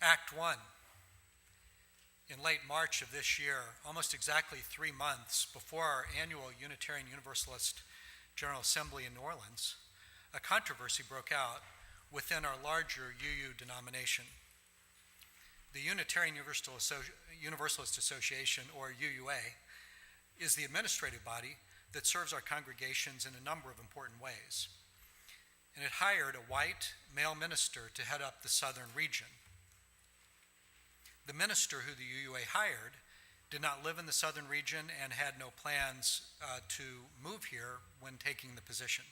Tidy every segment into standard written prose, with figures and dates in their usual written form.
Act 1. In late March of this year, almost exactly 3 months before our annual Unitarian Universalist General Assembly in New Orleans, a controversy broke out within our larger UU denomination. The Unitarian Universalist Association, or UUA, is the administrative body that serves our congregations in a number of important ways. And it hired a white male minister to head up the southern region. The minister who the UUA hired did not live in the southern region and had no plans to move here when taking the position.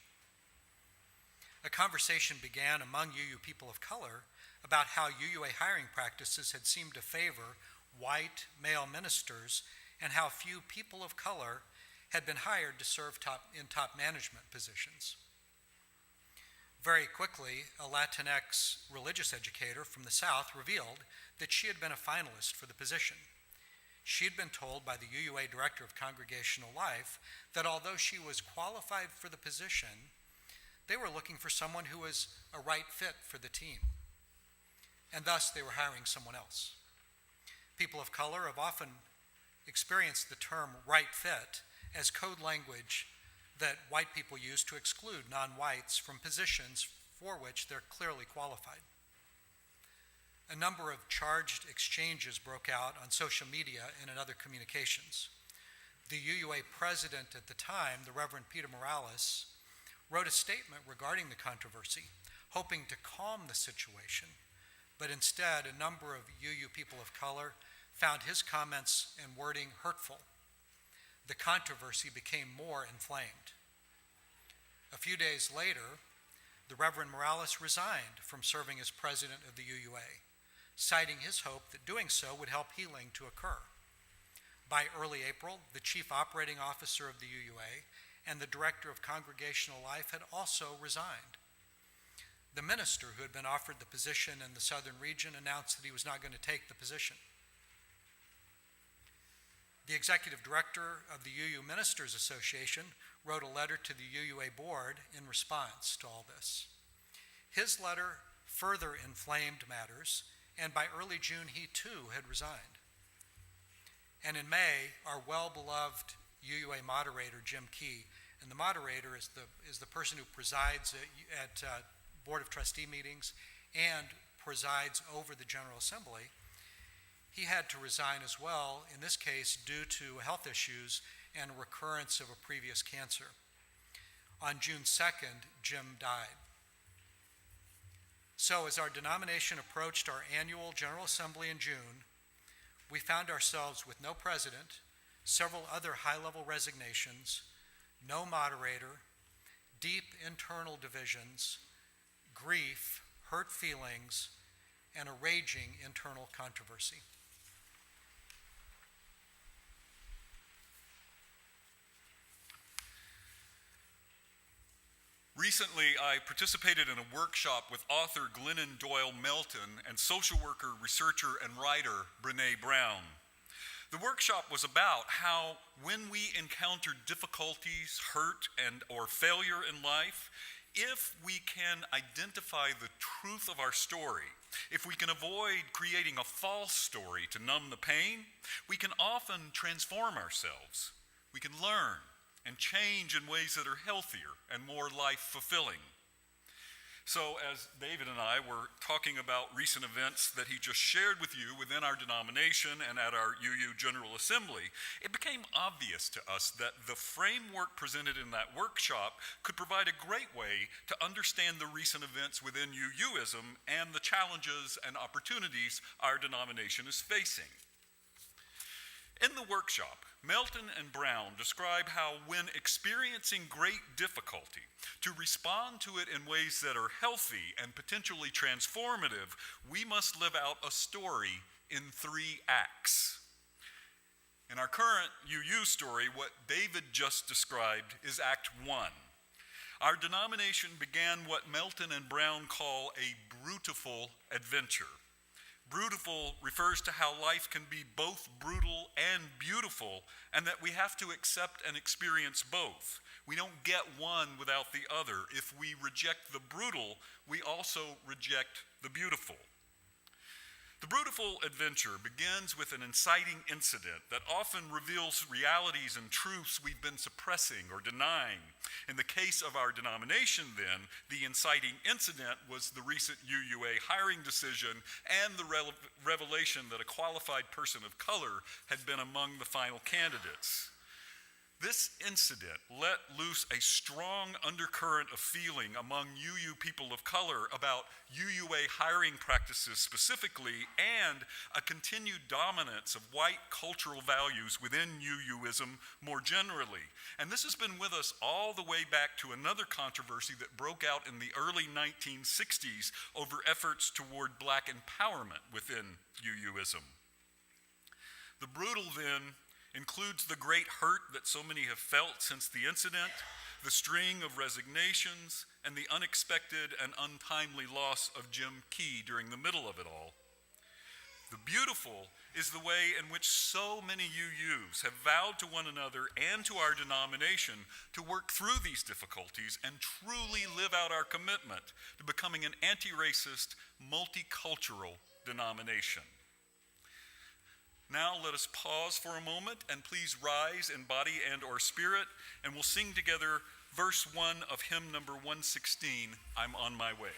A conversation began among UU people of color about how UUA hiring practices had seemed to favor white male ministers and how few people of color had been hired to serve in top management positions. Very quickly, a Latinx religious educator from the South revealed that she had been a finalist for the position. She had been told by the UUA Director of Congregational Life that although she was qualified for the position, they were looking for someone who was a right fit for the team, and thus they were hiring someone else. People of color have often experienced the term right fit as code language that white people use to exclude non-whites from positions for which they're clearly qualified. A number of charged exchanges broke out on social media and in other communications. The UUA president at the time, the Reverend Peter Morales, wrote a statement regarding the controversy, hoping to calm the situation, but instead a number of UU people of color found his comments and wording hurtful. The controversy became more inflamed. A few days later, the Reverend Morales resigned from serving as president of the UUA, citing his hope that doing so would help healing to occur. By early April, the chief operating officer of the UUA and the director of congregational life had also resigned. The minister who had been offered the position in the southern region announced that he was not going to take the position. The executive director of the UU Ministers Association wrote a letter to the UUA board in response to all this. His letter further inflamed matters, and by early June he too had resigned. And in May, our well-beloved UUA moderator, Jim Key, and the moderator is the person who presides at Board of Trustee meetings and presides over the General Assembly, he had to resign as well, in this case due to health issues and recurrence of a previous cancer. On June 2nd, Jim died. So as our denomination approached our annual General Assembly in June, we found ourselves with no president, several other high-level resignations, no moderator, deep internal divisions, grief, hurt feelings, and a raging internal controversy. Recently, I participated in a workshop with author Glennon, Doyle, Melton, and social worker, researcher, and writer Brene Brown. The workshop was about how when we encounter difficulties, hurt, or failure in life, if we can identify the truth of our story, if we can avoid creating a false story to numb the pain, we can often transform ourselves. We can learn and change in ways that are healthier and more life-fulfilling. So as David and I were talking about recent events that he just shared with you within our denomination and at our UU General Assembly, it became obvious to us that the framework presented in that workshop could provide a great way to understand the recent events within UUism and the challenges and opportunities our denomination is facing. In the workshop, Melton and Brown describe how when experiencing great difficulty, to respond to it in ways that are healthy and potentially transformative, we must live out a story in 3 acts. In our current UU story, what David just described is Act 1. Our denomination began what Melton and Brown call a brutiful adventure. Brutiful refers to how life can be both brutal and beautiful, and that we have to accept and experience both. We don't get one without the other. If we reject the brutal, we also reject the beautiful. The Brutal Adventure begins with an inciting incident that often reveals realities and truths we've been suppressing or denying. In the case of our denomination, then, the inciting incident was the recent UUA hiring decision and the revelation that a qualified person of color had been among the final candidates. This incident let loose a strong undercurrent of feeling among UU people of color about UUA hiring practices specifically and a continued dominance of white cultural values within UUism more generally. And this has been with us all the way back to another controversy that broke out in the early 1960s over efforts toward black empowerment within UUism. The brutal, then, includes the great hurt that so many have felt since the incident, the string of resignations, and the unexpected and untimely loss of Jim Key during the middle of it all. The beautiful is the way in which so many UUs have vowed to one another and to our denomination to work through these difficulties and truly live out our commitment to becoming an anti-racist, multicultural denomination. Now let us pause for a moment and please rise in body and or spirit, and we'll sing together verse 1 of hymn number 116, I'm on my way.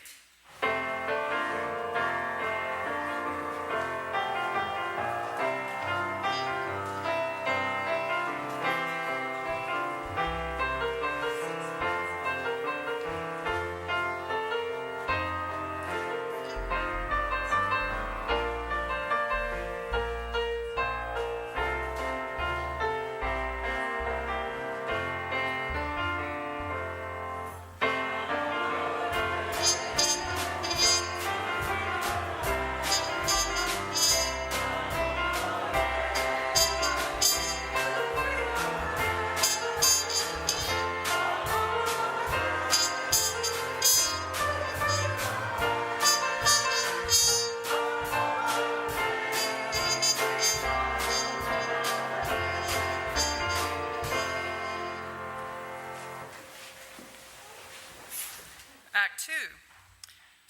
Act 2.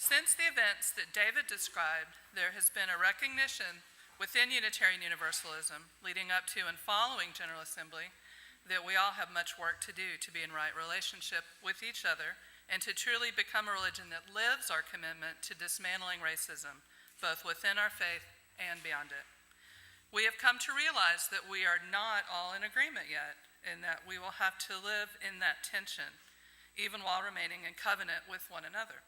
Since the events that David described, there has been a recognition within Unitarian Universalism, leading up to and following General Assembly, that we all have much work to do to be in right relationship with each other and to truly become a religion that lives our commitment to dismantling racism, both within our faith and beyond it. We have come to realize that we are not all in agreement yet, and that we will have to live in that tension, even while remaining in covenant with one another.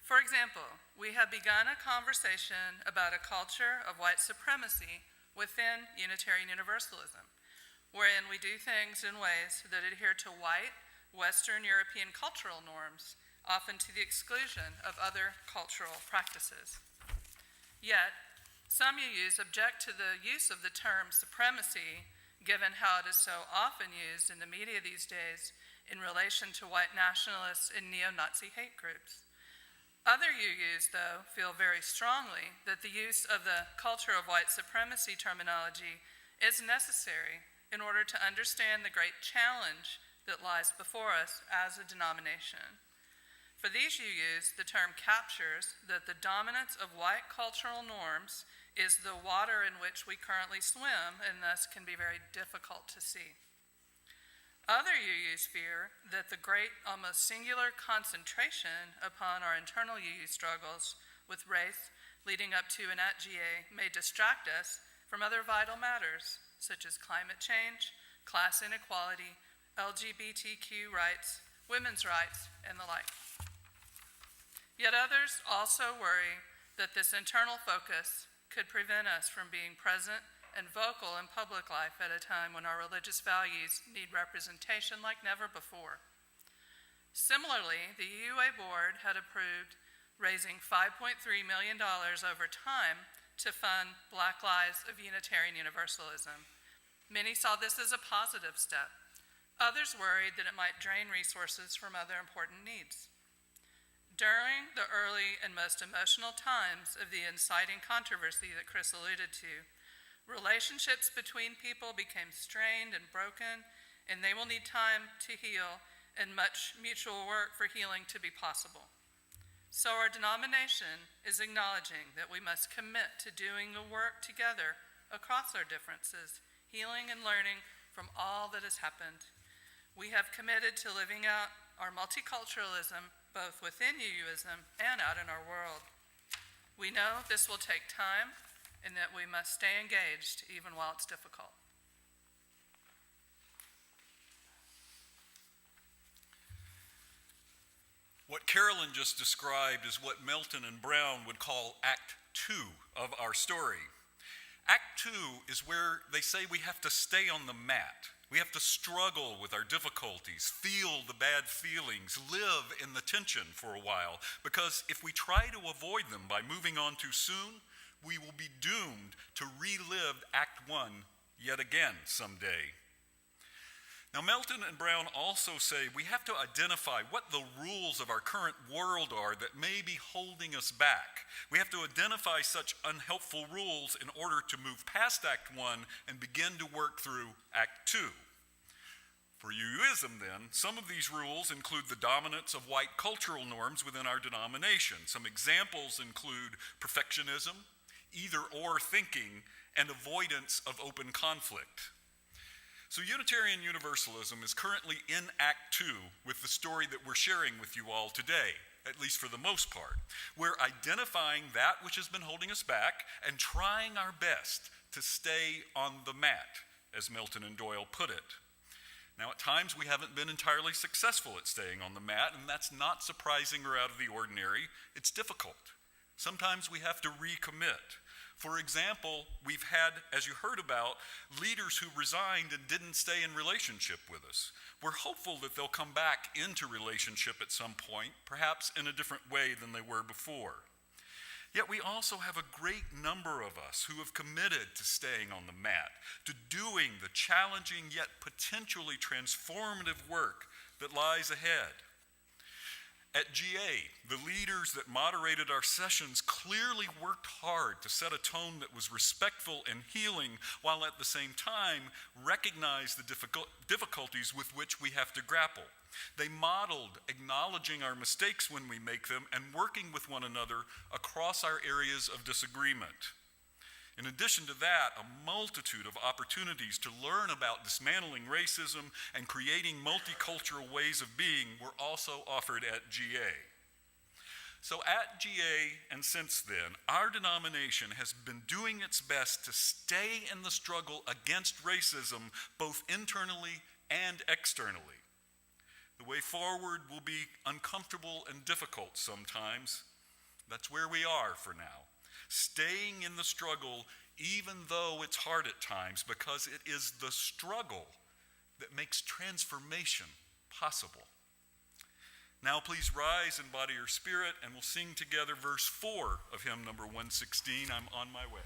For example, we have begun a conversation about a culture of white supremacy within Unitarian Universalism, wherein we do things in ways that adhere to white, Western European cultural norms, often to the exclusion of other cultural practices. Yet, some UUs object to the use of the term supremacy, given how it is so often used in the media these days in relation to white nationalists and neo-Nazi hate groups. Other UUs, though, feel very strongly that the use of the culture of white supremacy terminology is necessary in order to understand the great challenge that lies before us as a denomination. For these UUs, the term captures that the dominance of white cultural norms is the water in which we currently swim and thus can be very difficult to see. Other UUs fear that the great, almost singular concentration upon our internal UU struggles with race leading up to and at GA may distract us from other vital matters, such as climate change, class inequality, LGBTQ rights, women's rights, and the like. Yet others also worry that this internal focus could prevent us from being present and vocal in public life at a time when our religious values need representation like never before. Similarly, the UUA board had approved raising $5.3 million over time to fund Black Lives of Unitarian Universalism. Many saw this as a positive step. Others worried that it might drain resources from other important needs. During the early and most emotional times of the inciting controversy that Chris alluded to, relationships between people became strained and broken, and they will need time to heal and much mutual work for healing to be possible. So our denomination is acknowledging that we must commit to doing the work together across our differences, healing and learning from all that has happened. We have committed to living out our multiculturalism both within UUism and out in our world. We know this will take time and that we must stay engaged even while it's difficult. What Carolyn just described is what Melton and Brown would call Act 2 of our story. Act 2 is where they say we have to stay on the mat. We have to struggle with our difficulties, feel the bad feelings, live in the tension for a while, because if we try to avoid them by moving on too soon, we will be doomed to relive Act 1 yet again someday. Now, Melton and Brown also say we have to identify what the rules of our current world are that may be holding us back. We have to identify such unhelpful rules in order to move past Act 1 and begin to work through Act 2. For UUism, then, some of these rules include the dominance of white cultural norms within our denomination. Some examples include perfectionism, either-or thinking, and avoidance of open conflict. So Unitarian Universalism is currently in Act 2 with the story that we're sharing with you all today, at least for the most part. We're identifying that which has been holding us back and trying our best to stay on the mat, as Melton and Doyle put it. Now, at times we haven't been entirely successful at staying on the mat, and that's not surprising or out of the ordinary. It's difficult. Sometimes we have to recommit. For example, we've had, as you heard about, leaders who resigned and didn't stay in relationship with us. We're hopeful that they'll come back into relationship at some point, perhaps in a different way than they were before. Yet we also have a great number of us who have committed to staying on the mat, to doing the challenging yet potentially transformative work that lies ahead. At GA, the leaders that moderated our sessions clearly worked hard to set a tone that was respectful and healing, while at the same time recognized the difficulties with which we have to grapple. They modeled acknowledging our mistakes when we make them and working with one another across our areas of disagreement. In addition to that, a multitude of opportunities to learn about dismantling racism and creating multicultural ways of being were also offered at GA. So at GA and since then, our denomination has been doing its best to stay in the struggle against racism, both internally and externally. The way forward will be uncomfortable and difficult sometimes. That's where we are for now. Staying in the struggle, even though it's hard at times, because it is the struggle that makes transformation possible. Now please rise in body or spirit, and we'll sing together verse 4 of hymn number 116, I'm on my way.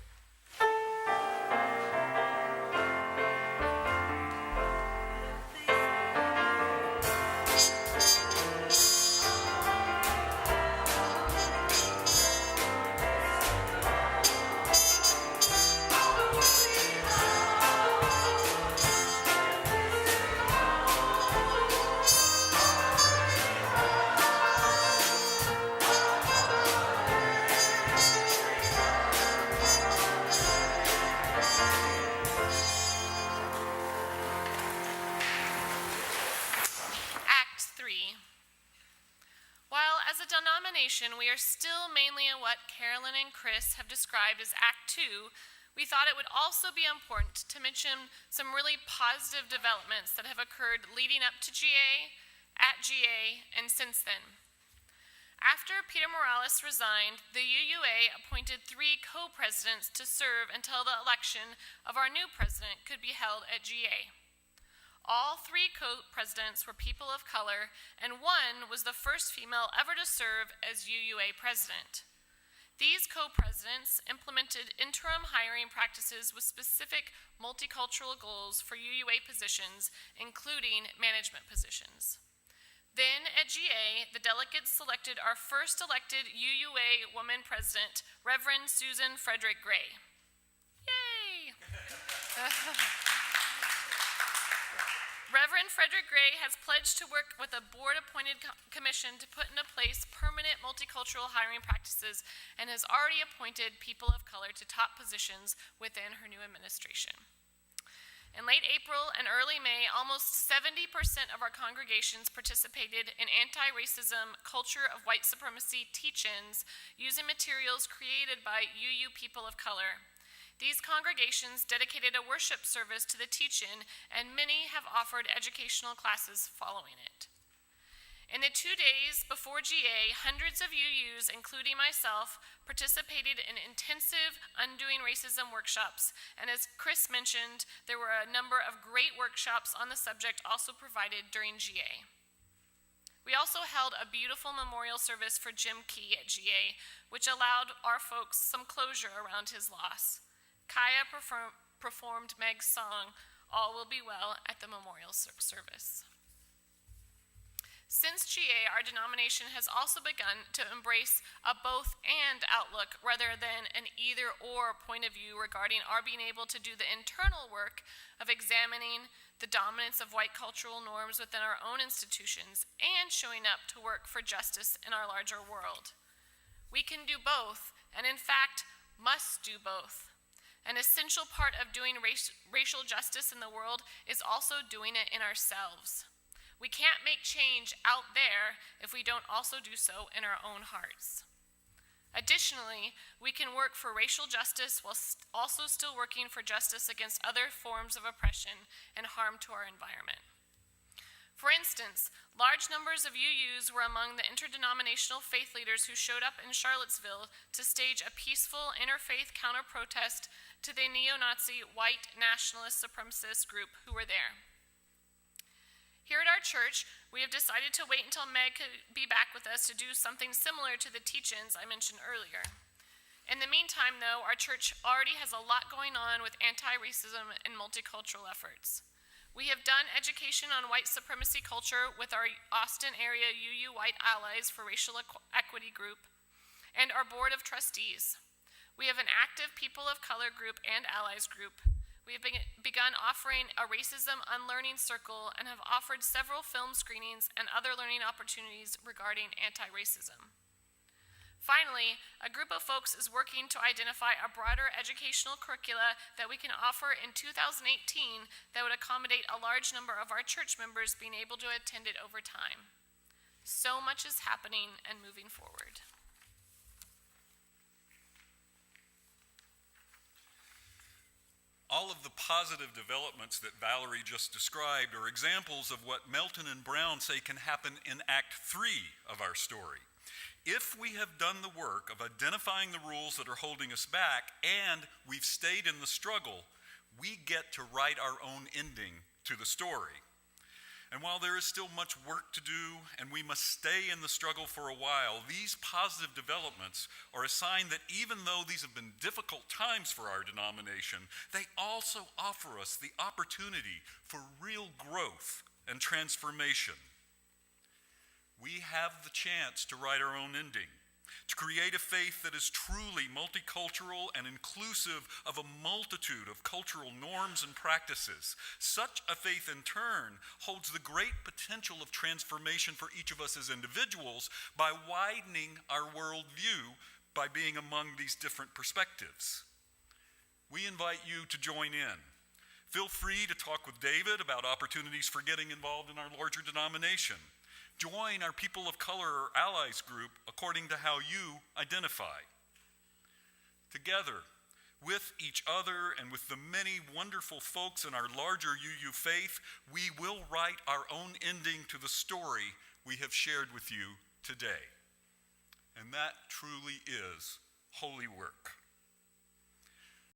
We are still mainly in what Carolyn and Chris have described as Act 2, we thought it would also be important to mention some really positive developments that have occurred leading up to GA, at GA, and since then. After Peter Morales resigned, the UUA appointed 3 co-presidents to serve until the election of our new president could be held at GA. All 3 co-presidents were people of color, and one was the first female ever to serve as UUA president. These co-presidents implemented interim hiring practices with specific multicultural goals for UUA positions, including management positions. Then at GA, the delegates selected our first elected UUA woman president, Reverend Susan Frederick Gray. Yay! Reverend Frederick Gray has pledged to work with a board-appointed commission to put into place permanent multicultural hiring practices and has already appointed people of color to top positions within her new administration. In late April and early May, almost 70% of our congregations participated in anti-racism, culture of white supremacy teach-ins using materials created by UU people of color. These congregations dedicated a worship service to the teach-in, and many have offered educational classes following it. In the 2 days before GA, hundreds of UUs, including myself, participated in intensive Undoing Racism workshops, and as Chris mentioned, there were a number of great workshops on the subject also provided during GA. We also held a beautiful memorial service for Jim Key at GA, which allowed our folks some closure around his loss. Kaya performed Meg's song, All Will Be Well, at the memorial service. Since GA, our denomination has also begun to embrace a both-and outlook rather than an either-or point of view regarding our being able to do the internal work of examining the dominance of white cultural norms within our own institutions and showing up to work for justice in our larger world. We can do both, and in fact, must do both. An essential part of doing racial justice in the world is also doing it in ourselves. We can't make change out there if we don't also do so in our own hearts. Additionally, we can work for racial justice while also still working for justice against other forms of oppression and harm to our environment. For instance, large numbers of UUs were among the interdenominational faith leaders who showed up in Charlottesville to stage a peaceful interfaith counter-protest to the neo-Nazi white nationalist supremacist group who were there. Here at our church, we have decided to wait until Meg could be back with us to do something similar to the teach-ins I mentioned earlier. In the meantime, though, our church already has a lot going on with anti-racism and multicultural efforts. We have done education on white supremacy culture with our Austin area UU White Allies for Racial Equity group and our board of trustees. We have an active people of color group and allies group. We have begun offering a racism unlearning circle and have offered several film screenings and other learning opportunities regarding anti-racism. Finally, a group of folks is working to identify a broader educational curricula that we can offer in 2018 that would accommodate a large number of our church members being able to attend it over time. So much is happening and moving forward. All of the positive developments that Valerie just described are examples of what Melton and Brown say can happen in Act 3 of our story. If we have done the work of identifying the rules that are holding us back and we've stayed in the struggle, we get to write our own ending to the story. And while there is still much work to do and we must stay in the struggle for a while, these positive developments are a sign that even though these have been difficult times for our denomination, they also offer us the opportunity for real growth and transformation. We have the chance to write our own ending, to create a faith that is truly multicultural and inclusive of a multitude of cultural norms and practices. Such a faith, in turn, holds the great potential of transformation for each of us as individuals by widening our worldview by being among these different perspectives. We invite you to join in. Feel free to talk with David about opportunities for getting involved in our larger denomination. Join our People of Color or Allies group according to how you identify. Together, with each other and with the many wonderful folks in our larger UU faith, we will write our own ending to the story we have shared with you today. And that truly is holy work.